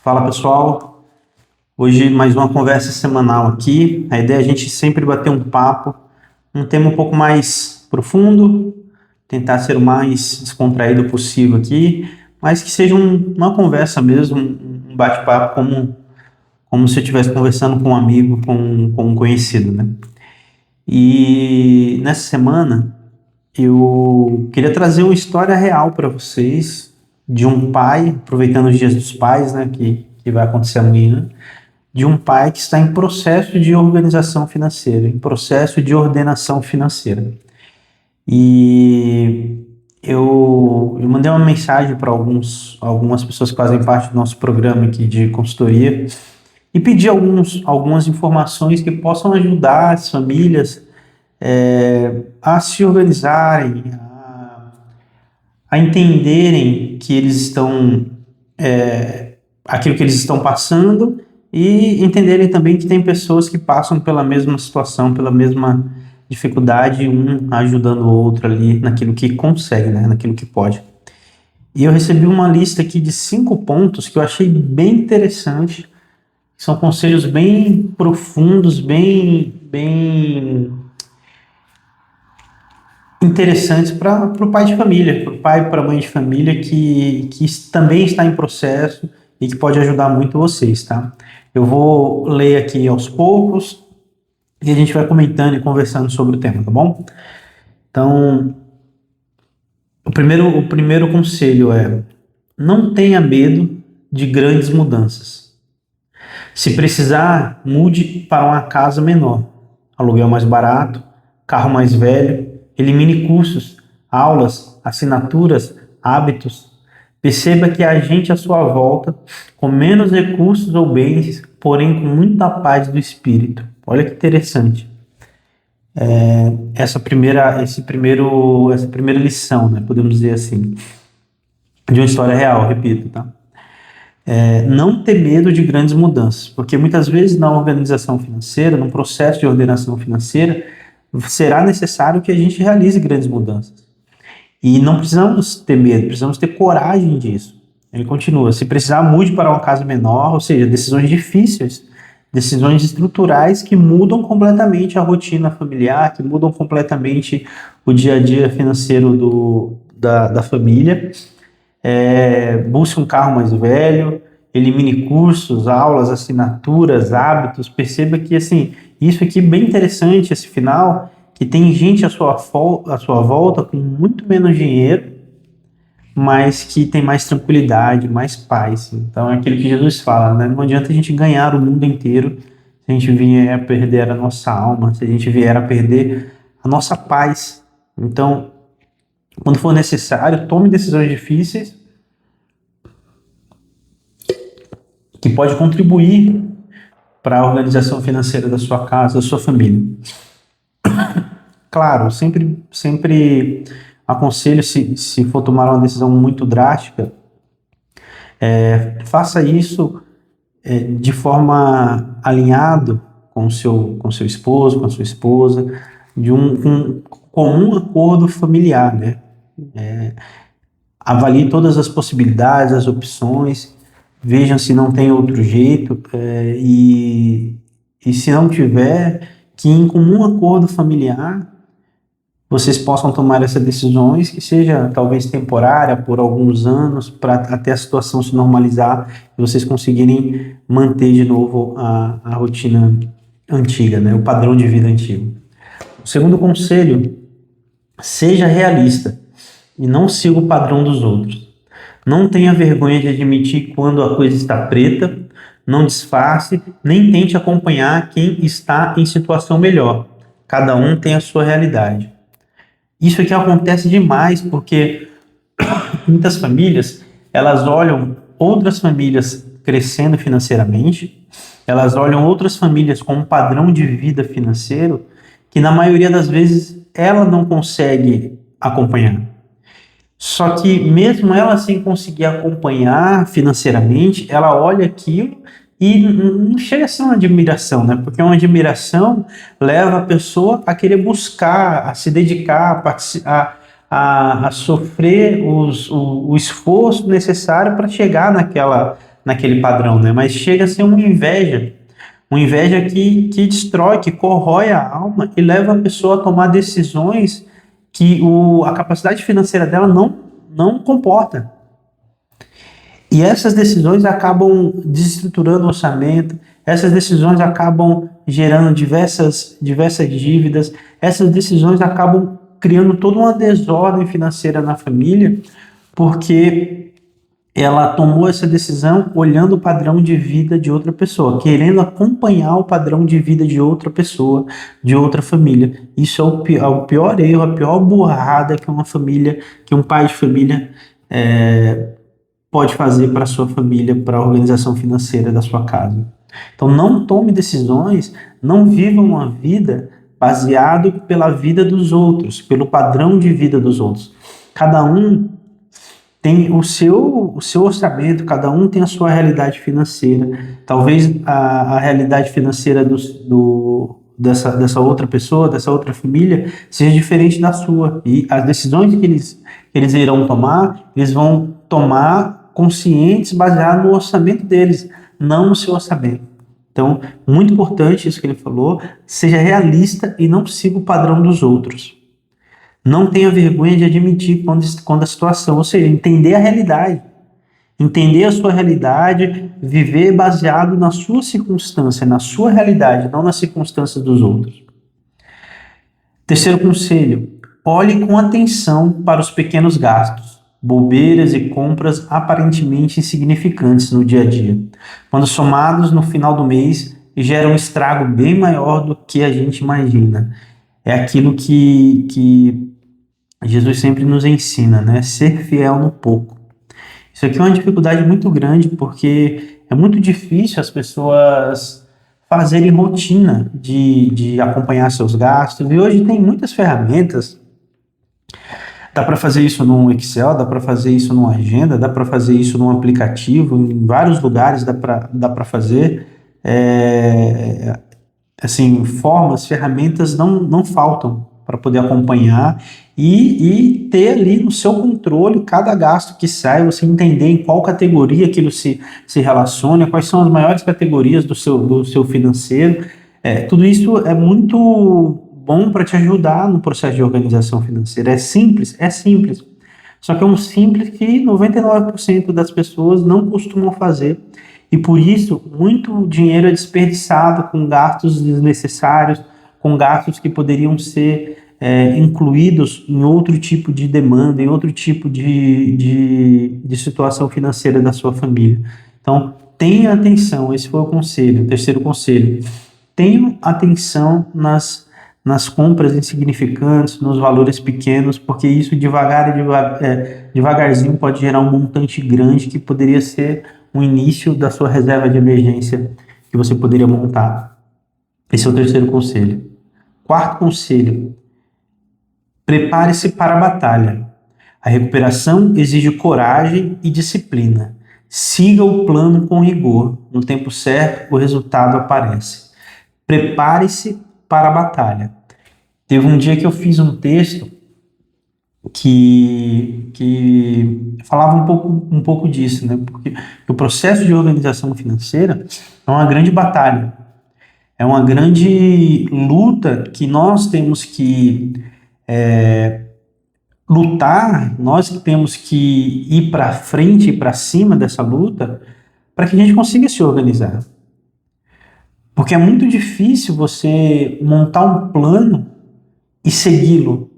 Fala pessoal, hoje mais uma conversa semanal aqui. A ideia é a gente sempre bater um papo, um tema um pouco mais profundo, tentar ser o mais descontraído possível aqui, mas que seja uma conversa mesmo, um bate-papo como se eu estivesse conversando com um amigo, com um conhecido, né? E nessa semana eu queria trazer uma história real para vocês de um pai, aproveitando os dias dos pais, né, que vai acontecer amanhã, de um pai que está em processo de organização financeira, em processo de ordenação financeira. E eu mandei uma mensagem para algumas pessoas que fazem parte do nosso programa aqui de consultoria e pedi algumas informações que possam ajudar as famílias a se organizarem, a entenderem que eles estão, aquilo que eles estão passando e entenderem também que tem pessoas que passam pela mesma situação, pela mesma dificuldade, um ajudando o outro ali naquilo que consegue, né? Naquilo que pode. E eu recebi uma lista aqui de 5 pontos que eu achei bem interessante, são conselhos bem profundos, bem interessantes para o pai de família, para o pai e para a mãe de família que também está em processo e que pode ajudar muito vocês, tá? Eu vou ler aqui aos poucos e a gente vai comentando e conversando sobre o tema, tá bom? Então, o primeiro conselho é: não tenha medo de grandes mudanças. Se precisar, mude para uma casa menor, aluguel mais barato, carro mais velho, elimine cursos, aulas, assinaturas, hábitos. Perceba que há gente à sua volta com menos recursos ou bens, porém com muita paz do espírito. Olha que interessante. Essa primeira lição, né? Podemos dizer assim, de uma história real, repito, tá? Não ter medo de grandes mudanças, porque muitas vezes na organização financeira, num processo de ordenação financeira, será necessário que a gente realize grandes mudanças. E não precisamos ter medo, precisamos ter coragem disso. Ele continua: se precisar, mude para uma casa menor, ou seja, decisões difíceis, decisões estruturais que mudam completamente a rotina familiar, que mudam completamente o dia a dia financeiro da família. Busque um carro mais velho, elimine cursos, aulas, assinaturas, hábitos. Perceba que, assim, isso aqui é bem interessante, esse final, que tem gente à sua volta com muito menos dinheiro, mas que tem mais tranquilidade, mais paz. Então é aquilo que Jesus fala, né? Não adianta a gente ganhar o mundo inteiro se a gente vier a perder a nossa alma, se a gente vier a perder a nossa paz. Então, quando for necessário, tome decisões difíceis que pode contribuir para a organização financeira da sua casa, da sua família. Claro, sempre aconselho, se for tomar uma decisão muito drástica, faça isso de forma alinhado com seu esposo, com a sua esposa, de um comum acordo familiar, né? Avalie todas as possibilidades, as opções, vejam se não tem outro jeito, e se não tiver, que em comum acordo familiar vocês possam tomar essas decisões, que seja talvez temporária, por alguns anos, para até a situação se normalizar e vocês conseguirem manter de novo a rotina antiga, né? O padrão de vida antigo. O segundo conselho: seja realista e não siga o padrão dos outros. Não tenha vergonha de admitir quando a coisa está preta, não disfarce, nem tente acompanhar quem está em situação melhor. Cada um tem a sua realidade. Isso aqui acontece demais porque muitas famílias, elas olham outras famílias crescendo financeiramente, elas olham outras famílias com um padrão de vida financeiro que na maioria das vezes ela não consegue acompanhar. Só que mesmo ela sem conseguir acompanhar financeiramente, ela olha aquilo e não chega a ser uma admiração, né? Porque uma admiração leva a pessoa a querer buscar, a se dedicar, a sofrer o esforço necessário para chegar naquele padrão, né? Mas chega a ser uma inveja que destrói, que corrói a alma e leva a pessoa a tomar decisões que a capacidade financeira dela não comporta. E essas decisões acabam desestruturando o orçamento, essas decisões acabam gerando diversas dívidas, essas decisões acabam criando toda uma desordem financeira na família, porque ela tomou essa decisão olhando o padrão de vida de outra pessoa, querendo acompanhar o padrão de vida de outra pessoa, de outra família. Isso é o pior erro, a pior burrada que uma família, que um pai de família pode fazer para a sua família, para a organização financeira da sua casa. Então não tome decisões, não viva uma vida baseado pela vida dos outros, pelo padrão de vida dos outros. Cada um tem o seu orçamento, cada um tem a sua realidade financeira. Talvez a realidade financeira dessa outra pessoa, dessa outra família, seja diferente da sua. E as decisões que eles irão tomar, eles vão tomar conscientes, baseados no orçamento deles, não no seu orçamento. Então, muito importante isso que ele falou, seja realista e não siga o padrão dos outros. Não tenha vergonha de admitir quando a situação, ou seja, entender a realidade. Entender a sua realidade, viver baseado na sua circunstância, na sua realidade, não nas circunstâncias dos outros. Terceiro conselho, olhe com atenção para os pequenos gastos, bobeiras e compras aparentemente insignificantes no dia a dia. Quando somados no final do mês, geram um estrago bem maior do que a gente imagina. É aquilo que Jesus sempre nos ensina, né? Ser fiel no pouco. Isso aqui é uma dificuldade muito grande, porque é muito difícil as pessoas fazerem rotina de acompanhar seus gastos. E hoje tem muitas ferramentas. Dá para fazer isso num Excel, dá para fazer isso numa agenda, dá para fazer isso num aplicativo, em vários lugares dá para fazer. Assim, ferramentas não faltam para poder acompanhar e ter ali no seu controle cada gasto que sai, você entender em qual categoria aquilo se relaciona, quais são as maiores categorias do seu financeiro. Tudo isso é muito bom para te ajudar no processo de organização financeira. É simples. Só que é um simples que 99% das pessoas não costumam fazer. E por isso, muito dinheiro é desperdiçado com gastos desnecessários, com gastos que poderiam ser incluídos em outro tipo de demanda, em outro tipo de situação financeira da sua família. Então, tenha atenção, esse foi o conselho, o terceiro conselho. Tenha atenção nas compras insignificantes, nos valores pequenos, porque isso devagarzinho pode gerar um montante grande que poderia ser o início da sua reserva de emergência que você poderia montar. Esse é o terceiro conselho. Quarto conselho, prepare-se para a batalha. A recuperação exige coragem e disciplina. Siga o plano com rigor. No tempo certo, o resultado aparece. Prepare-se para a batalha. Teve um dia que eu fiz um texto que falava um pouco disso, né? Porque o processo de organização financeira é uma grande batalha, é uma grande luta que nós temos que lutar, nós que temos que ir para frente e para cima dessa luta para que a gente consiga se organizar. Porque é muito difícil você montar um plano e segui-lo.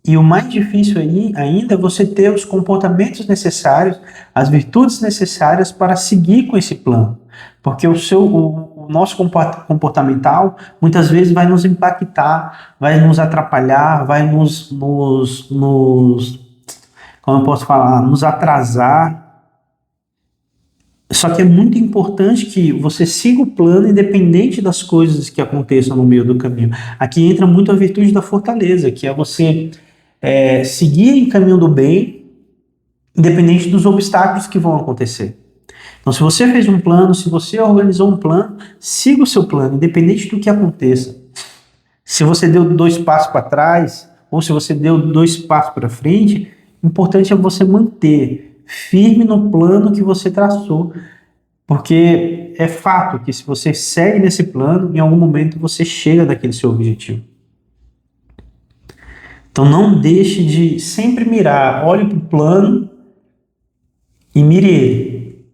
E o mais difícil ainda é você ter os comportamentos necessários, as virtudes necessárias para seguir com esse plano. Porque o nosso comportamental muitas vezes vai nos impactar, vai nos atrapalhar, vai como eu posso falar, nos atrasar. Só que é muito importante que você siga o plano independente das coisas que aconteçam no meio do caminho. Aqui entra muito a virtude da fortaleza, que é você seguir em caminho do bem, independente dos obstáculos que vão acontecer. Então, se você fez um plano, se você organizou um plano, siga o seu plano, independente do que aconteça. Se você deu 2 passos para trás, ou se você deu 2 passos para frente, o importante é você manter firme no plano que você traçou. Porque é fato que se você segue nesse plano, em algum momento você chega naquele seu objetivo. Então não deixe de sempre mirar, olhe para o plano e mire ele.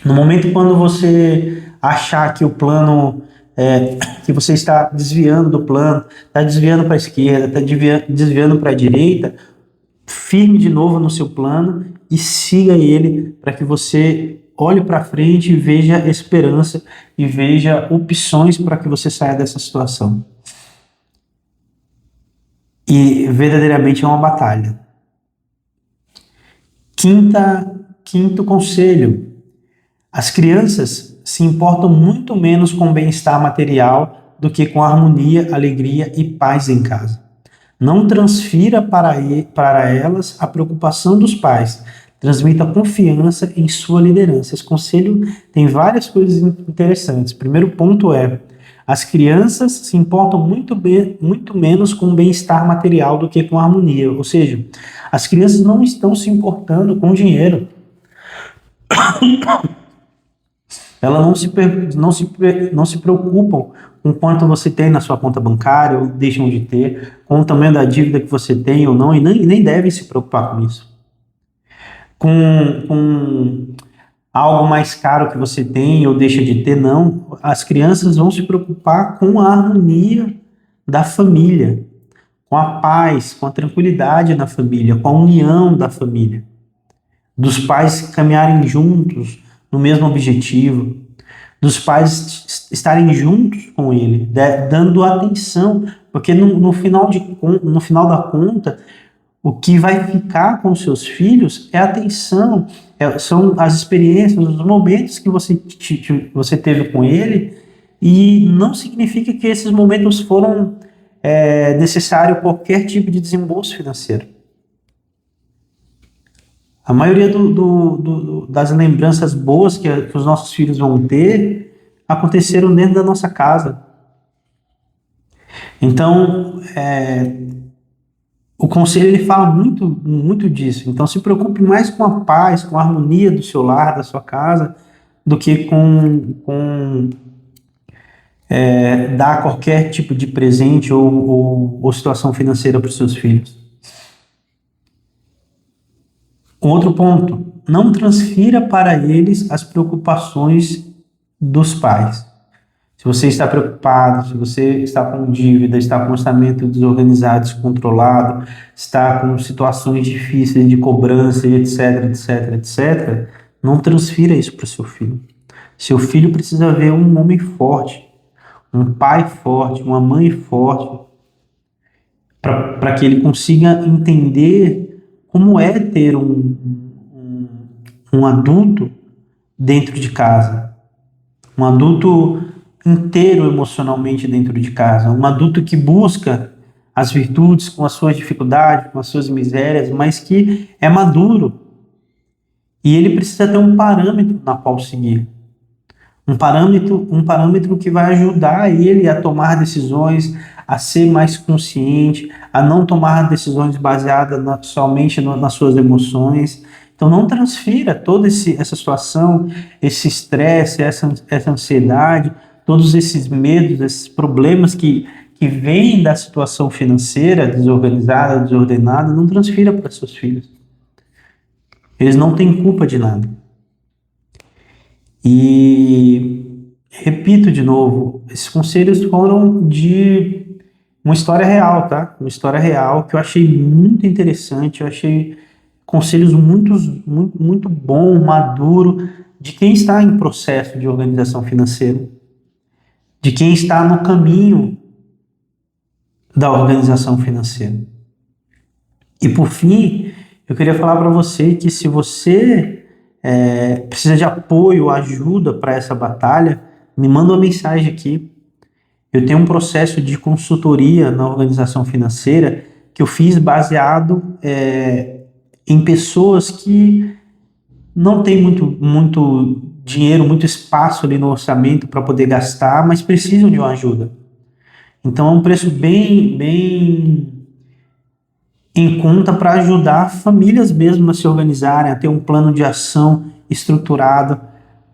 No momento quando você achar que o plano, que você está desviando do plano, está desviando para a esquerda, está desviando para a direita, firme de novo no seu plano e siga ele para que você olhe para frente e veja esperança e veja opções para que você saia dessa situação. E verdadeiramente é uma batalha. Quinto conselho. As crianças se importam muito menos com o bem-estar material do que com a harmonia, alegria e paz em casa. Não transfira para elas a preocupação dos pais. Transmita confiança em sua liderança. Esse conselho tem várias coisas interessantes. O primeiro ponto é: as crianças se importam muito menos com o bem-estar material do que com a harmonia. Ou seja, as crianças não estão se importando com o dinheiro. Elas não se preocupam com quanto você tem na sua conta bancária ou deixam de ter, com o tamanho da dívida que você tem ou não, e nem devem se preocupar com isso. Com algo mais caro que você tem ou deixa de ter, não. As crianças vão se preocupar com a harmonia da família, com a paz, com a tranquilidade na família, com a união da família, dos pais caminharem juntos no mesmo objetivo, dos pais estarem juntos com ele, dando atenção, porque no final da conta, o que vai ficar com seus filhos é a atenção, são as experiências, os momentos que você teve com ele, e não significa que esses momentos foram necessário qualquer tipo de desembolso financeiro. A maioria das lembranças boas que os nossos filhos vão ter aconteceram dentro da nossa casa. Então, o conselho ele fala muito, muito disso. Então, se preocupe mais com a paz, com a harmonia do seu lar, da sua casa, do que com dar qualquer tipo de presente ou situação financeira para os seus filhos. Outro ponto, não transfira para eles as preocupações dos pais. Se você está preocupado, se você está com dívida, está com orçamento desorganizado, descontrolado, está com situações difíceis de cobrança, etc, etc, etc, não transfira isso para o seu filho. Seu filho precisa ver um homem forte, um pai forte, uma mãe forte, para que ele consiga entender como é ter um adulto dentro de casa, um adulto inteiro emocionalmente dentro de casa, um adulto que busca as virtudes com as suas dificuldades, com as suas misérias, mas que é maduro. E ele precisa ter um parâmetro na qual seguir. Um parâmetro que vai ajudar ele a tomar decisões, a ser mais consciente, a não tomar decisões baseadas somente nas suas emoções. Então não transfira toda essa situação, esse estresse, essa ansiedade, todos esses medos, esses problemas que vêm da situação financeira desorganizada, desordenada, não transfira para seus filhos. Eles não têm culpa de nada. E repito de novo, esses conselhos foram de uma história real, tá? Uma história real que eu achei muito interessante, eu achei conselhos muito bom, maduro, de quem está em processo de organização financeira, de quem está no caminho da organização financeira. E por fim, eu queria falar para você que se você precisa de apoio, ajuda para essa batalha, me manda uma mensagem aqui. Eu tenho um processo de consultoria na organização financeira que eu fiz baseado em pessoas que não têm muito dinheiro, muito espaço ali no orçamento para poder gastar, mas precisam de uma ajuda. Então é um preço bem em conta para ajudar famílias mesmo a se organizarem, a ter um plano de ação estruturado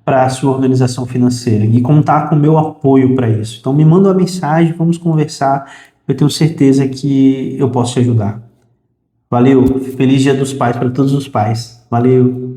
para a sua organização financeira e contar com o meu apoio para isso. Então me manda uma mensagem, vamos conversar. Eu tenho certeza que eu posso te ajudar. Valeu, feliz Dia dos Pais para todos os pais. Valeu.